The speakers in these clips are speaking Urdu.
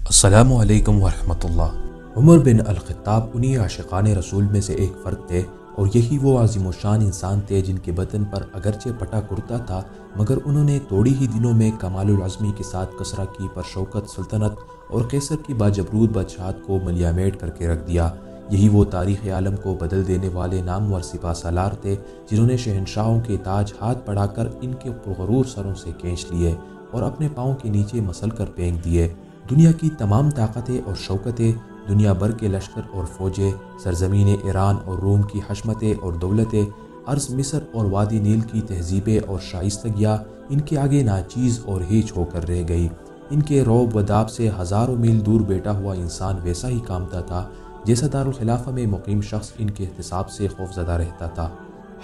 السلام علیکم ورحمۃ اللہ۔ عمر بن الخطاب انہی عاشقان رسول میں سے ایک فرد تھے، اور یہی وہ عظیم و شان انسان تھے جن کے بدن پر اگرچہ پٹا کرتا تھا، مگر انہوں نے توڑی ہی دنوں میں کمال العظمی کے ساتھ کسریٰ کی پرشوکت سلطنت اور قیصر کی باجبروت بادشاہت کو ملیہ میٹ کر کے رکھ دیا۔ یہی وہ تاریخ عالم کو بدل دینے والے نامور سپہ سالار تھے جنہوں نے شہنشاہوں کے تاج ہاتھ بڑھا کر ان کے پرغرور سروں سے کھینچ لیے اور اپنے پاؤں کے نیچے مسل کر پھینک دیے۔ دنیا کی تمام طاقتیں اور شوکتیں، دنیا بھر کے لشکر اور فوجیں، سرزمین ایران اور روم کی حشمتیں اور دولتیں، عرض مصر اور وادی نیل کی تہذیبیں اور شائستگیاں ان کے آگے ناچیز اور ہیچ ہو کر رہ گئی۔ ان کے رعب و داب سے ہزاروں میل دور بیٹھا ہوا انسان ویسا ہی کانپتا تھا جیسا دارالخلافہ میں مقیم شخص ان کے احتساب سے خوفزدہ رہتا تھا۔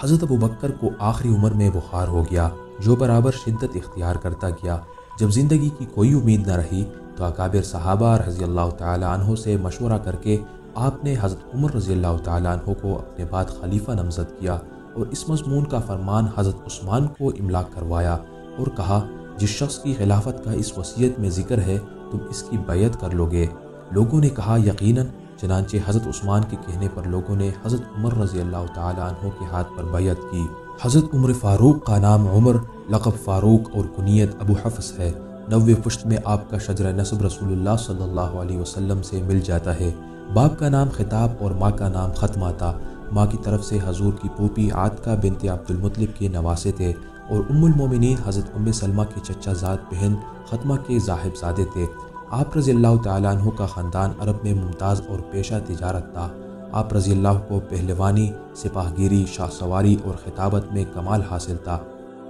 حضرت ابوبکر کو آخری عمر میں بخار ہو گیا، جو برابر شدت اختیار کرتا گیا۔ جب زندگی کی کوئی امید نہ رہی تو اکابر صحابہ رضی اللہ تعالیٰ عنہ سے مشورہ کر کے آپ نے حضرت عمر رضی اللہ تعالیٰ عنہ کو اپنے بعد خلیفہ نامزد کیا اور اس مضمون کا فرمان حضرت عثمان کو املا کروایا اور کہا، جس شخص کی خلافت کا اس وصیت میں ذکر ہے تم اس کی بیعت کر لو گے؟ لوگوں نے کہا یقیناً۔ چنانچہ حضرت عثمان کے کہنے پر لوگوں نے حضرت عمر رضی اللہ تعالیٰ عنہ کے ہاتھ پر بیعت کی۔ حضرت عمر فاروق کا نام عمر، لقب فاروق اور کنیت ابو حفص ہے۔ 90 پشت میں آپ کا شجرہ نسب رسول اللہ صلی اللہ علیہ وسلم سے مل جاتا ہے۔ باپ کا نام خطاب اور ماں کا نام ختمہ تھا۔ ماں کی طرف سے حضور کی پھوپھی عاتکہ بنت عبد المطلب کے نواسے تھے اور ام المومنین حضرت ام سلمہ کی چچا زاد بہن ختمہ کے صاحب زادے تھے۔ آپ رضی اللہ تعالیٰ عنہ کا خاندان عرب میں ممتاز اور پیشہ تجارت تھا۔ آپ رضی اللہ کو پہلوانی، سپاہ گیری، شاہ سواری اور خطابت میں کمال حاصل تھا۔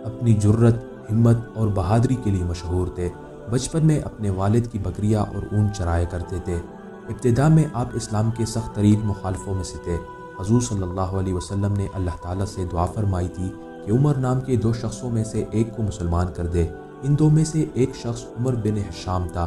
اپنی جرت، ہمت اور بہادری کے لیے مشہور تھے۔ بچپن میں اپنے والد کی بکریاں اور اونٹ چرایا کرتے تھے۔ ابتدا میں آپ اسلام کے سخت ترین مخالفوں میں سے تھے۔ حضور صلی اللہ علیہ وسلم نے اللہ تعالیٰ سے دعا فرمائی تھی کہ عمر نام کے 2 شخصوں میں سے ایک کو مسلمان کر دے۔ ان 2 میں سے ایک شخص عمر بن حشام تھا،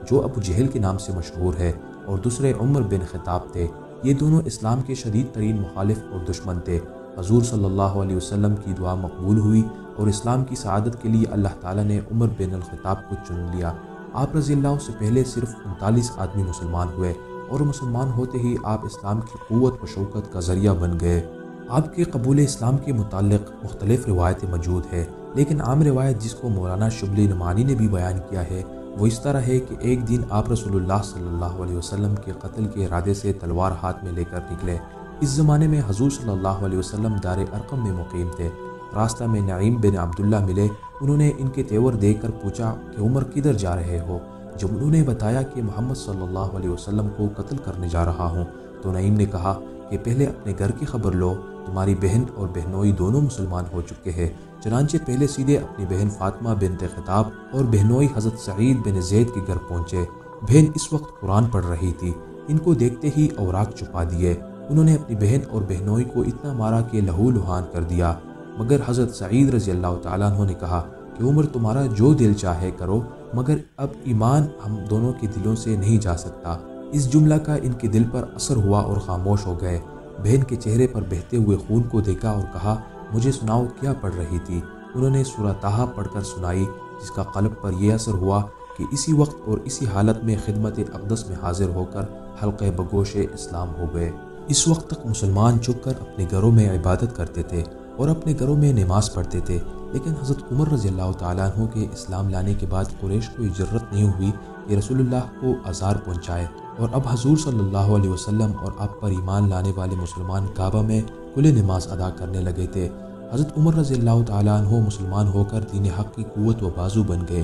جو ابو جہل کے نام سے مشہور ہے، اور دوسرے عمر بن خطاب تھے۔ یہ دونوں اسلام کے شدید ترین مخالف اور دشمن تھے۔ حضور صلی اللہ علیہ وسلم کی دعا مقبول ہوئی اور اسلام کی سعادت کے لیے اللہ تعالیٰ نے عمر بن الخطاب کو چن لیا۔ آپ رضی اللہ سے پہلے صرف 39 آدمی مسلمان ہوئے، اور مسلمان ہوتے ہی آپ اسلام کی قوت و شوکت کا ذریعہ بن گئے۔ آپ کے قبول اسلام کے متعلق مختلف روایتیں موجود ہیں، لیکن عام روایت جس کو مولانا شبلی نعمانی نے بھی بیان کیا ہے وہ اس طرح ہے کہ ایک دن آپ رسول اللہ صلی اللہ علیہ وسلم کے قتل کے ارادے سے تلوار ہاتھ میں لے کر نکلے۔ اس زمانے میں حضور صلی اللہ علیہ وسلم دار ارقم میں مقیم تھے۔ راستہ میں نعیم بن عبداللہ ملے۔ انہوں نے ان کے تیور دیکھ کر پوچھا کہ عمر کدھر جا رہے ہو؟ جب انہوں نے بتایا کہ محمد صلی اللہ علیہ وسلم کو قتل کرنے جا رہا ہوں تو نعیم نے کہا کہ پہلے اپنے گھر کی خبر لو، تمہاری بہن اور بہنوئی دونوں مسلمان ہو چکے ہیں۔ چنانچہ پہلے سیدھے اپنی بہن فاطمہ بنت خطاب اور بہنوئی حضرت سعید بن زید کے گھر پہنچے۔ بہن اس وقت قرآن پڑھ رہی تھی۔ ان کو دیکھتے ہی اوراق چھپا دیے۔ انہوں نے اپنی بہن اور بہنوئی کو اتنا مارا کہ لہو لہان کر دیا، مگر حضرت سعید رضی اللہ تعالیٰ عنہ نے کہا کہ عمر تمہارا جو دل چاہے کرو، مگر اب ایمان ہم دونوں کے دلوں سے نہیں جا سکتا۔ اس جملہ کا ان کے دل پر اثر ہوا اور خاموش ہو گئے۔ بہن کے چہرے پر بہتے ہوئے خون کو دیکھا اور کہا، مجھے سناؤ کیا پڑھ رہی تھی؟ انہوں نے سورہ طٰہٰ پڑھ کر سنائی، جس کا قلب پر یہ اثر ہوا کہ اسی وقت اور اسی حالت میں خدمت اقدس میں حاضر ہو کر حلقہ بگوش اسلام ہو گئے۔ اس وقت تک مسلمان چھپ کر اپنے گھروں میں عبادت کرتے تھے اور اپنے گھروں میں نماز پڑھتے تھے، لیکن حضرت عمر رضی اللہ تعالیٰ عنہ کے اسلام لانے کے بعد قریش کو جرت نہیں ہوئی کہ رسول اللہ کو آزار پہنچائے، اور اب حضور صلی اللہ علیہ وسلم اور آپ پر ایمان لانے والے مسلمان کعبہ میں کل نماز ادا کرنے لگے تھے۔ حضرت عمر رضی اللہ تعالیٰ عنہ مسلمان ہو کر دین حق کی قوت و بازو بن گئے۔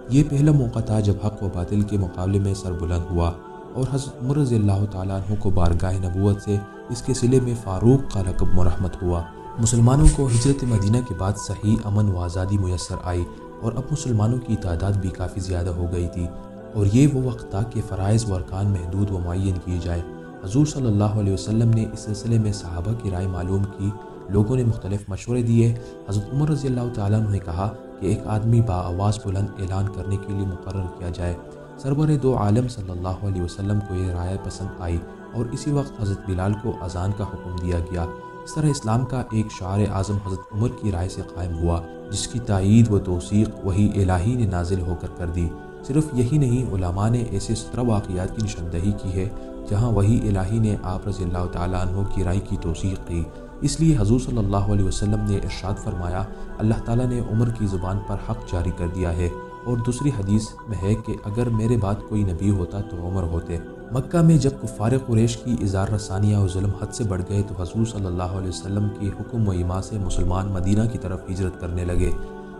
یہ پہلا موقع تھا جب حق و باطل کے مقابلے میں سر بلند ہوا، اور حضرت عمر رضی اللہ تعالیٰ عنہ کو بارگاہ نبوت سے اس کے صلے میں فاروق کا لقب مرحمت ہوا۔ مسلمانوں کو ہجرت مدینہ کے بعد صحیح امن و آزادی میسر آئی، اور اب مسلمانوں کی تعداد بھی کافی زیادہ ہو گئی تھی، اور یہ وہ وقت تھا کہ فرائض و ارکان محدود و معین کیے جائے۔ حضور صلی اللہ علیہ وسلم نے اس سلسلے میں صحابہ کی رائے معلوم کی۔ لوگوں نے مختلف مشورے دیے۔ حضرت عمر رضی اللہ تعالیٰ عنہ نے کہا کہ ایک آدمی با آواز بلند اعلان کرنے کے لیے مقرر کیا جائے۔ سرور دو عالم صلی اللہ علیہ وسلم کو یہ رائے پسند آئی، اور اسی وقت حضرت بلال کو اذان کا حکم دیا گیا۔ اس طرح اسلام کا ایک شعار اعظم حضرت عمر کی رائے سے قائم ہوا، جس کی تائید و توثیق وحی الہی نے نازل ہو کر دی۔ صرف یہی نہیں، علماء نے ایسے 17 واقعات کی نشاندہی کی ہے جہاں وحی الہی نے آپ رضی اللہ تعالیٰ عنہ کی رائے کی توثیق کی۔ اس لیے حضور صلی اللہ علیہ وسلم نے ارشاد فرمایا، اللہ تعالیٰ نے عمر کی زبان پر حق جاری کر دیا ہے، اور دوسری حدیث میں ہے کہ اگر میرے بعد کوئی نبی ہوتا تو عمر ہوتے۔ مکہ میں جب کفار قریش کی اظہار رسانیہ اور ظلم حد سے بڑھ گئے تو حضور صلی اللہ علیہ وسلم کے حکم و ایما سے مسلمان مدینہ کی طرف ہجرت کرنے لگے۔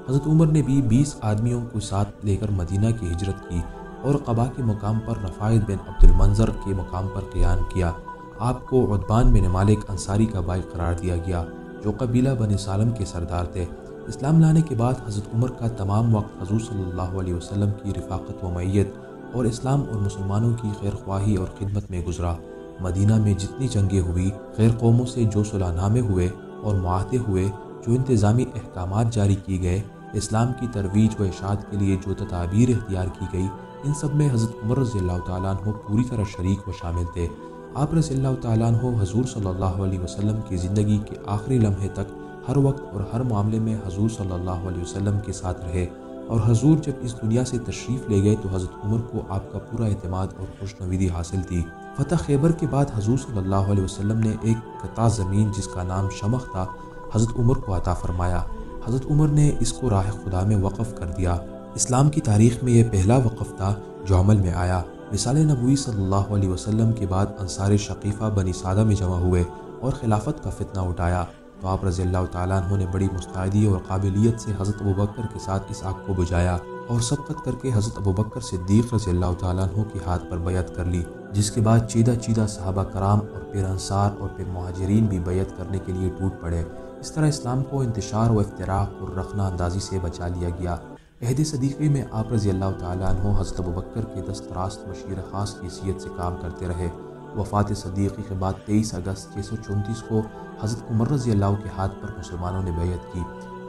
حضرت عمر نے بھی 20 آدمیوں کو ساتھ لے کر مدینہ کی ہجرت کی اور قبا کے مقام پر رفاعت بن عبد المنظر کے مقام پر قیام کیا۔ آپ کو عتبان بن مالک انصاری کا بھائی قرار دیا گیا، جو قبیلہ بنی سالم کے سردار تھے۔ اسلام لانے کے بعد حضرت عمر کا تمام وقت حضور صلی اللہ علیہ وسلم کی رفاقت و معیت اور اسلام اور مسلمانوں کی خیر خواہی اور خدمت میں گزرا۔ مدینہ میں جتنی جنگیں ہوئی، غیر قوموں سے جو صلح نامے ہوئے اور معاہدے ہوئے، جو انتظامی احکامات جاری کیے گئے، اسلام کی ترویج و اشاعت کے لیے جو تدابیر اختیار کی گئی، ان سب میں حضرت عمر رضی اللہ تعالیٰ عنہ پوری طرح شریک و شامل تھے۔ آپ رضی اللہ تعالیٰ عنہ حضور صلی اللہ علیہ وسلم کی زندگی کے آخری لمحے تک ہر وقت اور ہر معاملے میں حضور صلی اللہ علیہ وسلم کے ساتھ رہے، اور حضور جب اس دنیا سے تشریف لے گئے تو حضرت عمر کو آپ کا پورا اعتماد اور خوشنودی حاصل تھی۔ فتح خیبر کے بعد حضور صلی اللہ علیہ وسلم نے ایک قطع زمین جس کا نام شمخ تھا حضرت عمر کو عطا فرمایا۔ حضرت عمر نے اس کو راہ خدا میں وقف کر دیا۔ اسلام کی تاریخ میں یہ پہلا وقف تھا جو عمل میں آیا۔ رسالہ نبوی صلی اللہ علیہ وسلم کے بعد انصار شقیفہ بنی سعدہ میں جمع ہوئے اور خلافت کا فتنہ اٹھایا، تو آپ رضی اللہ تعالیٰ عنہ نے بڑی مستعدی اور قابلیت سے حضرت ابوبکر کے ساتھ اس آگ کو بجھایا اور سبقت کر کے حضرت ابوبکر صدیق رضی اللہ تعالیٰ عنہ کے ہاتھ پر بیعت کر لی، جس کے بعد چیدہ چیدہ صحابہ کرام اور پھر انصار اور پھر مہاجرین بھی بیعت کرنے کے لیے ٹوٹ پڑے۔ اس طرح اسلام کو انتشار و افتراق اور رخنہ اندازی سے بچا لیا گیا۔ عہد صدیقی میں آپ رضی اللہ تعالیٰ عنہ حضرت ابوبکر کے دست راست مشیر خاص کی حیثیت سے کام کرتے رہے۔ وفات صدیقی کے بعد 23 اگست 634 کو حضرت عمر رضی اللہ کے ہاتھ پر مسلمانوں نے بیعت کی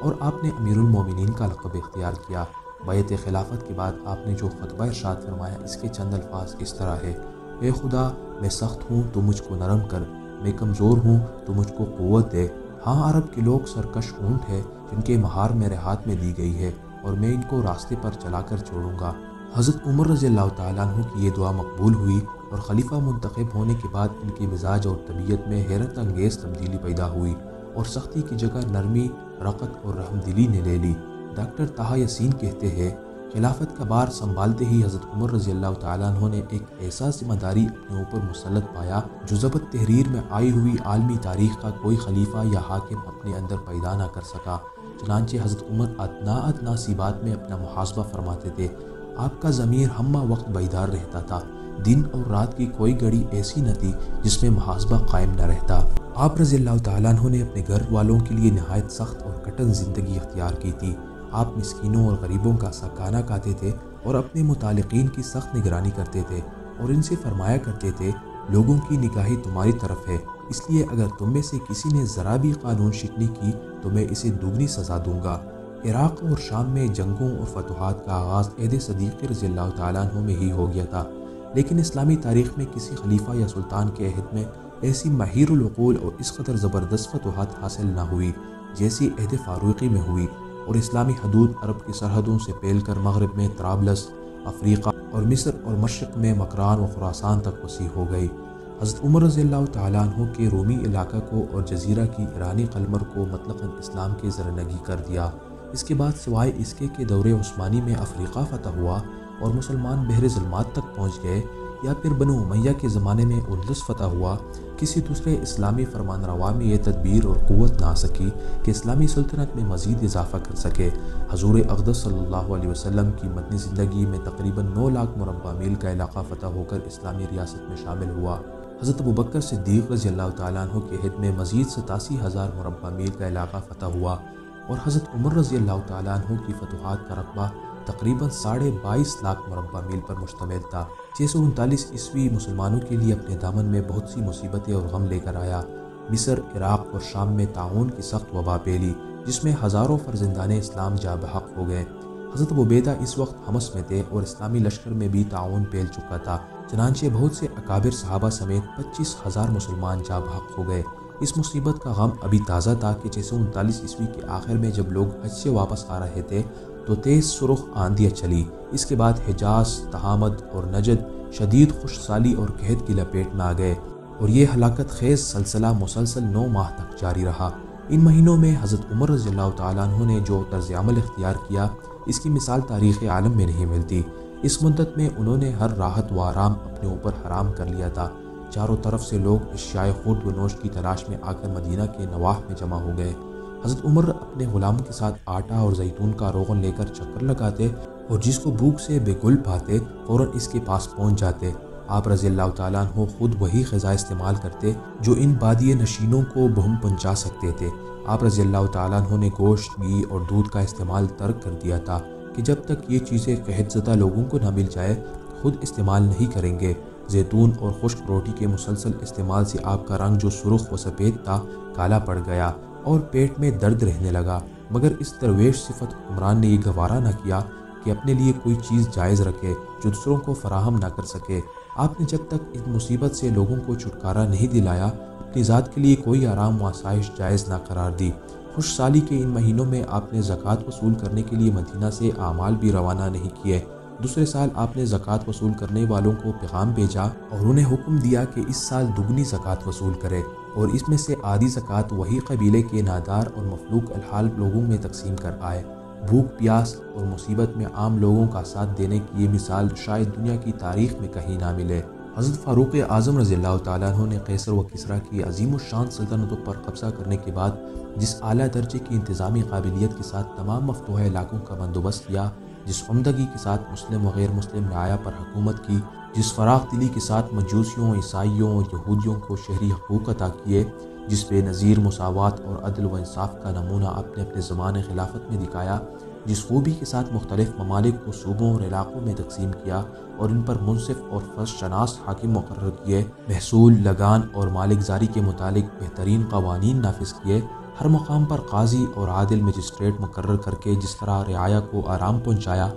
اور آپ نے امیر المومنین کا لقب اختیار کیا۔ بیعت خلافت کے بعد آپ نے جو خطبہ ارشاد فرمایا، اس کے چند الفاظ اس طرح ہے: اے خدا، میں سخت ہوں تو مجھ کو نرم کر، میں کمزور ہوں تو مجھ کو قوت دے۔ ہاں، عرب کے لوگ سرکش اونٹ ہے جن کے مہار میرے ہاتھ میں دی گئی ہے، اور میں ان کو راستے پر چلا کر چھوڑوں گا۔ حضرت عمر رضی اللہ تعالیٰ عنہ کی یہ دعا مقبول ہوئی اور خلیفہ منتخب ہونے کے بعد ان کے مزاج اور طبیعت میں حیرت انگیز تبدیلی پیدا ہوئی اور سختی کی جگہ نرمی، رقت اور رحم دلی نے لے لی۔ ڈاکٹر طہ یاسین کہتے ہیں، خلافت کا بار سنبھالتے ہی حضرت عمر رضی اللہ تعالیٰ عنہ نے ایک ایسا ذمہ داری اپنے اوپر مسلط پایا جو ضبط تحریر میں آئی ہوئی عالمی تاریخ کا کوئی خلیفہ یا حاکم اپنے اندر پیدا نہ کر سکا۔ چنانچہ حضرت عمر ادنا سی بات میں اپنا محاسبہ فرماتے تھے۔ آپ کا ضمیر ہمہ وقت بیدار رہتا تھا، دن اور رات کی کوئی گھڑی ایسی نہ تھی جس میں محاسبہ قائم نہ رہتا۔ آپ رضی اللہ تعالیٰ عنہ نے اپنے گھر والوں کے لیے نہایت سخت اور کٹن زندگی اختیار کی تھی۔ آپ مسکینوں اور غریبوں کا کھانا کھاتے تھے اور اپنے متعلقین کی سخت نگرانی کرتے تھے اور ان سے فرمایا کرتے تھے، لوگوں کی نگاہیں تمہاری طرف ہے، اس لیے اگر تم میں سے کسی نے ذرا بھی قانون شکنی کی تو میں اسے دوگنی سزا دوں گا۔ عراق اور شام میں جنگوں اور فتوحات کا آغاز عہد صدیقی رضی اللہ تعالیٰ عنہ میں ہی ہو گیا تھا، لیکن اسلامی تاریخ میں کسی خلیفہ یا سلطان کے عہد میں ایسی ماہر العقول اور اس قدر زبردست فتوحات حاصل نہ ہوئی جیسی عہد فاروقی میں ہوئی، اور اسلامی حدود عرب کی سرحدوں سے پھیل کر مغرب میں طرابلس، افریقہ اور مصر اور مشرق میں مکران و خراسان تک وسیع ہو گئی۔ حضرت عمر رضی اللہ تعالیٰ عنہ کے رومی علاقہ کو اور جزیرہ کی ایرانی قلمر کو مطلقاً اسلام کے زرنگی کر دیا۔ اس کے بعد سوائے اس کے کہ دور عثمانی میں افریقہ فتح ہوا اور مسلمان بحر ظلمات تک پہنچ گئے، یا پھر بنو امیہ کے زمانے میں اندلس فتح ہوا، کسی دوسرے اسلامی فرمان روا میں یہ تدبیر اور قوت نہ آ سکی کہ اسلامی سلطنت میں مزید اضافہ کر سکے۔ حضور اقدس صلی اللہ علیہ وسلم کی مدنی زندگی میں تقریباً 9 لاکھ مربع میل کا علاقہ فتح ہو کر اسلامی ریاست میں شامل ہوا۔ حضرت ابوبکر صدیق رضی اللہ تعالیٰ عنہ کے عہد میں مزید 87,000 مربع میل کا علاقہ فتح ہوا، اور حضرت عمر رضی اللہ تعالیٰ عنہ کی فتوحات کا رقبہ تقریباً 22.5 لاکھ مربع میل پر مشتمل تھا۔ 639 عیسوی مسلمانوں کے لیے اپنے دامن میں بہت سی مصیبتیں اور غم لے کر آیا۔ مصر، عراق اور شام میں طاعون کی سخت وبا پھیلی جس میں ہزاروں فرزندان اسلام جاں بحق ہو گئے۔ حضرت عبیدہ اس وقت حمص میں تھے اور اسلامی لشکر میں بھی طاعون پھیل چکا تھا، چنانچہ بہت سے اکابر صحابہ سمیت 25,000 مسلمان جاں بحق ہو گئے۔ اس مصیبت کا غم ابھی تازہ تھا کہ 639 عیسوی کے آخر میں جب لوگ حج سے واپس آ رہے تھے تو تیز سرخ آندیاں چلی۔ اس کے بعد حجاز، تہامت اور نجد شدید خشک سالی اور قحط کی لپیٹ میں آ گئے اور یہ ہلاکت خیز سلسلہ مسلسل 9 ماہ تک جاری رہا۔ ان مہینوں میں حضرت عمر رضی اللہ تعالیٰ عنہ نے جو طرز عمل اختیار کیا اس کی مثال تاریخ عالم میں نہیں ملتی۔ اس مدت میں انہوں نے ہر راحت و آرام اپنے اوپر حرام کر لیا تھا۔ چاروں طرف سے لوگ اشیاء خورد و نوش کی تلاش میں آ کر مدینہ کے نواح میں جمع ہو گئے۔ حضرت عمر اپنے غلاموں کے ساتھ آٹا اور زیتون کا روغن لے کر چکر لگاتے اور جس کو بھوک سے بے گل پاتے فوراً اس کے پاس پہنچ جاتے۔ آپ رضی اللہ تعالیٰ عنہ خود وہی غذا استعمال کرتے جو ان بادیہ نشینوں کو بہم پہنچا سکتے تھے۔ آپ رضی اللہ تعالیٰ عنہ نے گوشت، گھی اور دودھ کا استعمال ترک کر دیا تھا کہ جب تک یہ چیزیں قحط زدہ لوگوں کو نہ مل جائے خود استعمال نہیں کریں گے۔ زیتون اور خشک روٹی کے مسلسل استعمال سے آپ کا رنگ جو سرخ و سفید تھا کالا پڑ گیا اور پیٹ میں درد رہنے لگا، مگر اس درویش صفت حکمران نے یہ گوارا نہ کیا کہ اپنے لیے کوئی چیز جائز رکھے جو دوسروں کو فراہم نہ کر سکے۔ آپ نے جب تک اس مصیبت سے لوگوں کو چھٹکارا نہیں دلایا اپنی ذات کے لیے کوئی آرام و آسائش جائز نہ قرار دی۔ خوش سالی کے ان مہینوں میں آپ نے زکوٰۃ وصول کرنے کے لیے مدینہ سے اعمال بھی روانہ نہیں کیے۔ دوسرے سال آپ نے زکوٰۃ وصول کرنے والوں کو پیغام بھیجا اور انہیں حکم دیا کہ اس سال دگنی زکوٰۃ وصول کرے اور اس میں سے آدھی زکوٰۃ وہی قبیلے کے نادار اور مفلوک الحال لوگوں میں تقسیم کر آئے۔ بھوک، پیاس اور مصیبت میں عام لوگوں کا ساتھ دینے کی یہ مثال شاید دنیا کی تاریخ میں کہیں نہ ملے۔ حضرت فاروق اعظم رضی اللہ تعالیٰ عنہ نے قیصر و کسریٰ کی عظیم الشان سلطنتوں پر قبضہ کرنے کے بعد جس اعلیٰ درجے کی انتظامی قابلیت کے ساتھ تمام مفتوحہ علاقوں کا بندوبست کیا، جس عمدگی کے ساتھ مسلم و غیر مسلم رعایا پر حکومت کی، جس فراخ دلی کے ساتھ مجوسیوں، عیسائیوں اور یہودیوں کو شہری حقوق عطا کیے، جس بے نظیر مساوات اور عدل و انصاف کا نمونہ آپ نے اپنے زمان خلافت میں دکھایا، جس خوبی کے ساتھ مختلف ممالک کو صوبوں اور علاقوں میں تقسیم کیا اور ان پر منصف اور فرض شناس حاکم مقرر کیے، محصول، لگان اور مالک زاری کے متعلق بہترین قوانین نافذ کیے، ہر مقام پر قاضی اور عادل مجسٹریٹ مقرر کر کے جس طرح رعایا کو آرام پہنچایا،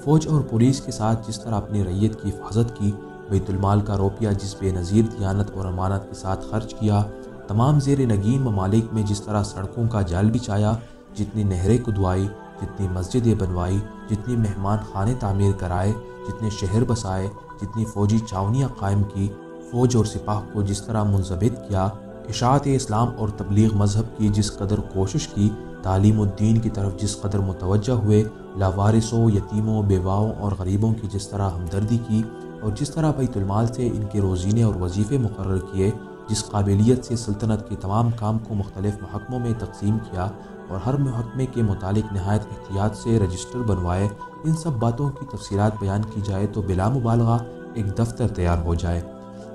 فوج اور پولیس کے ساتھ جس طرح اپنی رعیت کی حفاظت کی، بیت المال کا روپیہ جس بے نظیر دیانت اور امانت کے ساتھ خرچ کیا، تمام زیر نگین ممالک میں جس طرح سڑکوں کا جال بچھایا، جتنی نہریں کھدوائی، جتنی مسجدیں بنوائی، جتنی مہمان خانے تعمیر کرائے، جتنے شہر بسائے، جتنی فوجی چھاونیاں قائم کی، فوج اور سپاہ کو جس طرح منضبط کیا، اشاعت اسلام اور تبلیغ مذہب کی جس قدر کوشش کی، تعلیم الدین کی طرف جس قدر متوجہ ہوئے، لاوارثوں، یتیموں، بیواؤں اور غریبوں کی جس طرح ہمدردی کی اور جس طرح بیت المال سے ان کے روزینے اور وظیفے مقرر کیے، جس قابلیت سے سلطنت کے تمام کام کو مختلف محکموں میں تقسیم کیا اور ہر محکمے کے متعلق نہایت احتیاط سے رجسٹر بنوائے، ان سب باتوں کی تفصیلات بیان کی جائے تو بلا مبالغہ ایک دفتر تیار ہو جائے۔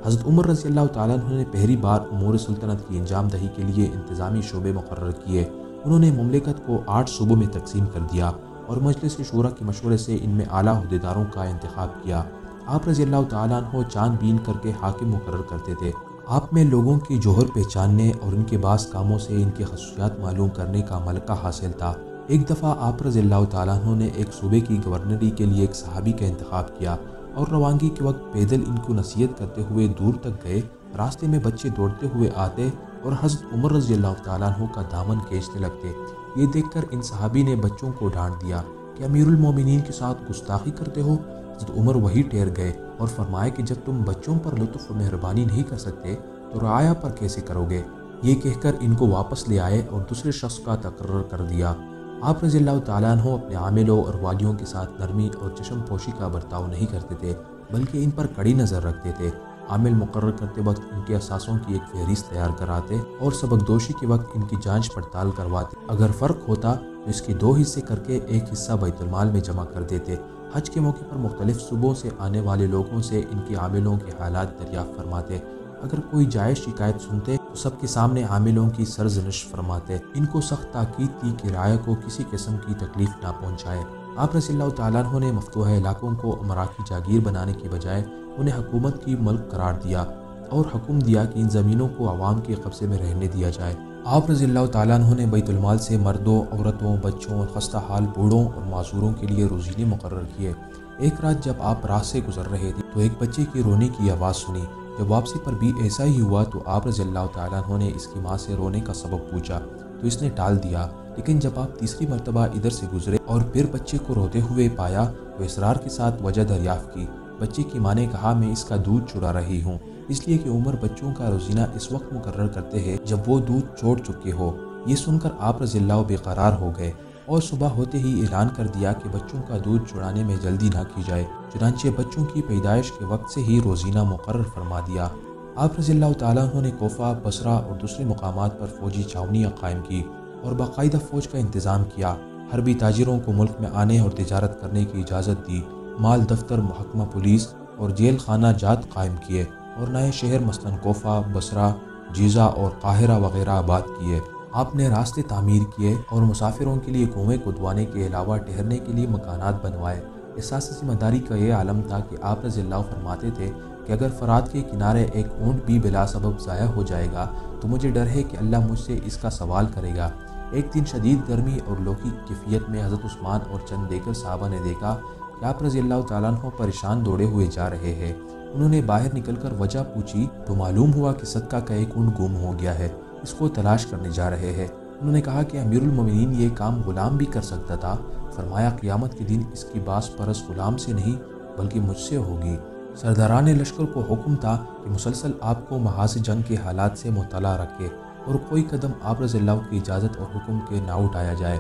حضرت عمر رضی اللہ تعالیٰ عنہ نے پہلی بار امور سلطنت کی انجام دہی کے لیے انتظامی شعبے مقرر کیے۔ انہوں نے مملکت کو 8 صوبوں میں تقسیم کر دیا اور مجلس شورا کے مشورے سے ان میں اعلیٰ عہدیداروں کا انتخاب کیا۔ آپ رضی اللہ تعالیٰ عنہ چاند بین کر کے حاکم مقرر کرتے تھے۔ آپ میں لوگوں کی جوہر پہچاننے اور ان کے بعض کاموں سے ان کی خصوصیات معلوم کرنے کا ملکہ حاصل تھا۔ ایک دفعہ آپ رضی اللہ تعالیٰ عنہ نے ایک صوبے کی گورنری کے لیے ایک صحابی کا انتخاب کیا اور روانگی کے وقت پیدل ان کو نصیحت کرتے ہوئے دور تک گئے۔ راستے میں بچے دوڑتے ہوئے آتے اور حضرت عمر رضی اللہ تعالیٰ عنہ کا دامن کھینچنے لگتے۔ یہ دیکھ کر ان صحابی نے بچوں کو ڈانٹ دیا کہ امیر المومنین کے ساتھ گستاخی کرتے ہو۔ حضرت عمر وہی ٹھہر گئے اور فرمایا کہ جب تم بچوں پر لطف و مہربانی نہیں کر سکتے تو رعایا پر کیسے کرو گے؟ یہ کہہ کر ان کو واپس لے آئے اور دوسرے شخص کا تقرر کر دیا۔ آپ رضی اللہ تعالیٰ عنہ اپنے عاملوں اور والیوں کے ساتھ نرمی اور چشم پوشی کا برتاؤ نہیں کرتے تھے بلکہ ان پر کڑی نظر رکھتے تھے۔ عامل مقرر کرتے وقت ان کے اثاثوں کی ایک فہرست تیار کراتے اور سبکدوشی کے وقت ان کی جانچ پڑتال کرواتے۔ اگر فرق ہوتا تو اس کے 2 حصے کر کے ایک حصہ بیت المال میں جمع کر دیتے۔ حج کے موقع پر مختلف صوبوں سے آنے والے لوگوں سے ان کے عاملوں کے حالات دریافت فرماتے۔ اگر کوئی جائز شکایت سنتے تو سب کے سامنے عاملوں کی سرزنش فرماتے۔ ان کو سخت تاکید کی کہ رعایا کو کسی قسم کی تکلیف نہ پہنچائے۔ آپ رضی اللہ تعالیٰ عنہ نے مفتوحہ علاقوں کو امراء کی جاگیر بنانے کی بجائے انہیں حکومت کی ملک قرار دیا اور حکم دیا کہ ان زمینوں کو عوام کے قبضے میں رہنے دیا جائے۔ آپ رضی اللہ تعالیٰ عنہ نے بیت المال سے مردوں، عورتوں، بچوں اور خستہ حال بوڑھوں اور معذوروں کے لیے روزینے مقرر کیے۔ ایک رات جب آپ راہ سے گزر رہے تھے تو ایک بچے کی رونے کی آواز سنی۔ جب واپسی پر بھی ایسا ہی ہوا تو آپ رضی اللہ تعالیٰ عنہ نے اس کی ماں سے رونے کا سبب پوچھا تو اس نے ٹال دیا۔ لیکن جب آپ تیسری مرتبہ ادھر سے گزرے اور پھر بچے کو روتے ہوئے پایا تو اصرار کے ساتھ وجہ دریافت کی۔ بچے کی ماں نے کہا میں اس کا دودھ چھڑا رہی ہوں، اس لیے کہ عمر بچوں کا روزینہ اس وقت مقرر کرتے ہیں جب وہ دودھ چھوڑ چکے ہو۔ یہ سن کر آپ رضی اللہ بے قرار ہو گئے اور صبح ہوتے ہی اعلان کر دیا کہ بچوں کا دودھ چھڑانے میں جلدی نہ کی جائے، چنانچہ بچوں کی پیدائش کے وقت سے ہی روزینہ مقرر فرما دیا۔ آپ رضی اللہ تعالیٰ عنہ نے کوفہ، بصرہ اور دوسرے مقامات پر فوجی چھاونیاں قائم کی اور باقاعدہ فوج کا انتظام کیا۔ حربی تاجروں کو ملک میں آنے اور تجارت کرنے کی اجازت دی، مال دفتر، محکمہ پولیس اور جیل خانہ جات قائم کیے اور نئے شہر مثلاً کوفہ، بصرہ، جیزہ اور قاہرہ وغیرہ آباد کیے۔ آپ نے راستے تعمیر کیے اور مسافروں کے لیے کنویں کھدوانے کے علاوہ ٹھہرنے کے لیے مکانات بنوائے۔ احساس ذمہ داری کا یہ عالم تھا کہ آپ رضی اللہ فرماتے تھے کہ اگر فرات کے کنارے ایک اونٹ بھی بلا سبب ضائع ہو جائے گا تو مجھے ڈر ہے کہ اللہ مجھ سے اس کا سوال کرے گا۔ ایک دن شدید گرمی اور لو کی کیفیت میں حضرت عثمان اور چند دیگر صحابہ نے دیکھا کہ آپ رضی اللہ تعالیٰ عنہ پریشان دوڑے ہوئے جا رہے ہیں۔ انہوں نے باہر نکل کر وجہ پوچھی تو معلوم ہوا کہ صدقہ کا ایک اونٹ گم ہو گیا ہے، اس کو تلاش کرنے جا رہے ہیں۔ انہوں نے کہا کہ امیر المومنین یہ کام غلام بھی کر سکتا تھا۔ فرمایا قیامت کے دن اس کی باس پرس غلام سے نہیں بلکہ مجھ سے ہوگی۔ سرداران لشکر کو حکم تھا کہ مسلسل آپ کو محاذ جنگ کے حالات سے مطلع رکھے اور کوئی قدم آپ رضی اللہ کی اجازت اور حکم کے نہ اٹھایا جائے۔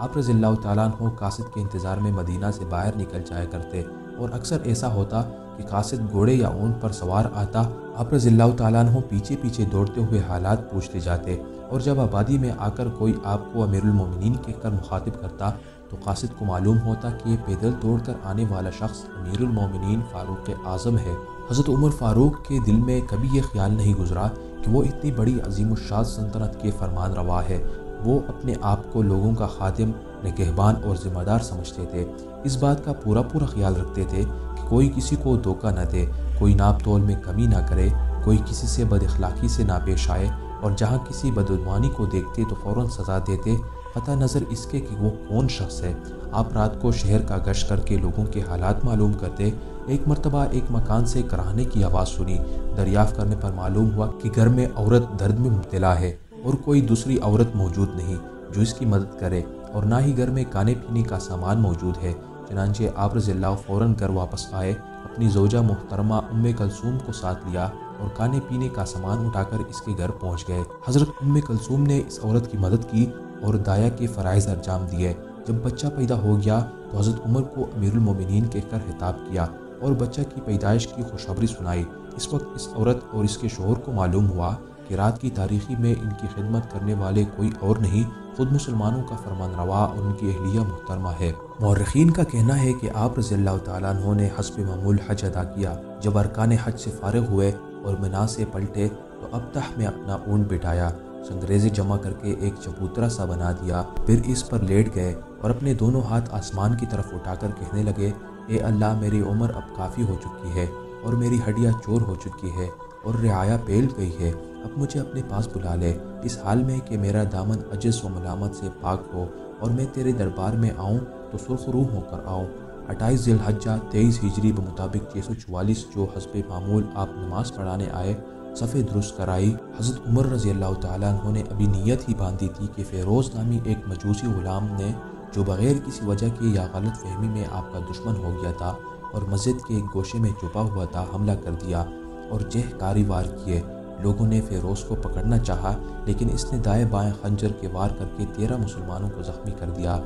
آپ رضی اللہ تعالیٰ عنہ قاصد کے انتظار میں مدینہ سے باہر نکل جایا کرتے اور اکثر ایسا ہوتا کہ قاصد گھوڑے یا اونٹ پر سوار آتا، آپ رضی اللہ تعالیٰ عنہ پیچھے پیچھے دوڑتے ہوئے حالات پوچھتے جاتے، اور جب آبادی میں آ کر کوئی آپ کو امیر المومنین کہہ کر مخاطب کرتا تو قاصد کو معلوم ہوتا کہ یہ پیدل دوڑ کر آنے والا شخص امیر المومنین فاروق اعظم ہے۔ حضرت عمر فاروق کے دل میں کبھی یہ خیال نہیں گزرا کہ وہ اتنی بڑی عظیم الشان سلطنت کے فرمان روا ہے۔ وہ اپنے آپ کو لوگوں کا خادم، نگہبان اور ذمہ دار سمجھتے تھے۔ اس بات کا پورا خیال رکھتے تھے کہ کوئی کسی کو دھوکہ نہ دے، کوئی ناپ تول میں کمی نہ کرے، کوئی کسی سے بد اخلاقی سے نہ پیش آئے، اور جہاں کسی بدعنوانی کو دیکھتے تو فوراً سزا دیتے، قطع نظر اس کے کہ وہ کون شخص ہے۔ آپ رات کو شہر کا گشت کر کے لوگوں کے حالات معلوم کرتے۔ ایک مرتبہ ایک مکان سے کراہنے کی آواز سنی۔ دریافت کرنے پر معلوم ہوا کہ گھر میں عورت درد میں مبتلا ہے اور کوئی دوسری عورت موجود نہیں جو اس کی مدد کرے، اور نہ ہی گھر میں کھانے پینے کا سامان موجود ہے۔ چنانچہ آپ رضی اللہ فوراً گھر واپس آئے، اپنی زوجہ محترمہ ام کلثوم کو ساتھ لیا اور کھانے پینے کا سامان اٹھا کر اس کے گھر پہنچ گئے۔ حضرت ام کلثوم نے اس عورت کی مدد کی اور دایا کے فرائض انجام دیے۔ جب بچہ پیدا ہو گیا تو حضرت عمر کو امیر المومنین کہہ کر خطاب کیا اور بچہ کی پیدائش کی خوشخبری سنائی۔ اس وقت اس عورت اور اس کے شوہر کو معلوم ہوا کہ رات کی تاریکی میں ان کی خدمت کرنے والے کوئی اور نہیں، خود مسلمانوں کا فرمان روا اور ان کی اہلیہ محترمہ ہے۔ مورخین کا کہنا ہے کہ آپ رضی اللہ تعالیٰ عنہ نے حسب معمول حج ادا کیا۔ جب ارکان حج سے فارغ ہوئے اور منا سے پلٹے تو ابطح میں اپنا اونٹ بٹھایا، سنگریزے جمع کر کے ایک چبوترا سا بنا دیا، پھر اس پر لیٹ گئے اور اپنے دونوں ہاتھ آسمان کی طرف اٹھا کر کہنے لگے، اے اللہ، میری عمر اب کافی ہو چکی ہے اور میری ہڈیاں چور ہو چکی ہے اور رعایا پھیل گئی ہے، اب مجھے اپنے پاس بلا لے، اس حال میں کہ میرا دامن عجز و ملامت سے پاک ہو اور میں تیرے دربار میں آؤں تو سرخ روح ہو کر آؤں۔ 28 ذی الحجہ 23 ہجری بمطابق 644 جو حسب معمول آپ نماز پڑھانے آئے، صفے درست کرائی۔ حضرت عمر رضی اللہ تعالیٰ عنہ نے ابھی نیت ہی باندھی تھی کہ فیروز نامی ایک مجوسی غلام نے، جو بغیر کسی وجہ کے یا غلط فہمی میں آپ کا دشمن ہو گیا تھا اور مسجد کے ایک گوشے میں چھپا ہوا تھا، حملہ کر دیا اور جہ کاری وار کیے۔ لوگوں نے فیروز کو پکڑنا چاہا لیکن اس نے دائیں بائیں خنجر کے وار کر کے 13 مسلمانوں کو زخمی کر دیا،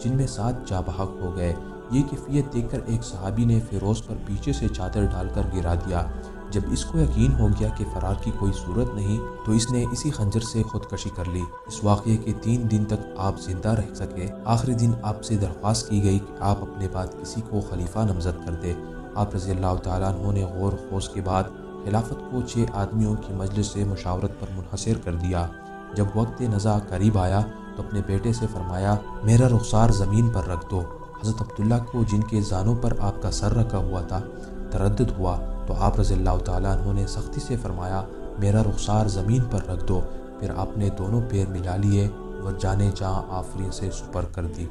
جن میں 7 جاں بحق ہو گئے۔ یہ کیفیت دیکھ کر ایک صحابی نے فیروز پر پیچھے سے چادر ڈال کر گرا دیا۔ جب اس کو یقین ہو گیا کہ فرار کی کوئی صورت نہیں تو اس نے اسی خنجر سے خودکشی کر لی۔ اس واقعے کے 3 دن تک آپ زندہ رہ سکے۔ آخری دن آپ سے درخواست کی گئی کہ آپ اپنے بعد کسی کو خلیفہ نامزد کر دے۔ آپ رضی اللہ تعالیٰ عنہ نے غور خوض کے بعد خلافت کو 6 آدمیوں کی مجلس سے مشاورت پر منحصر کر دیا۔ جب وقت نزاع قریب آیا تو اپنے بیٹے سے فرمایا، میرا رخسار زمین پر رکھ دو۔ حضرت عبداللہ کو، جن کے زانوں پر آپ کا سر رکھا ہوا تھا، تردد ہوا تو آپ رضی اللہ تعالیٰ عنہ نے سختی سے فرمایا، میرا رخسار زمین پر رکھ دو۔ پھر آپ نے دونوں پیر ملا لیے اور جانے جہاں آفرین سے سپر کر دی۔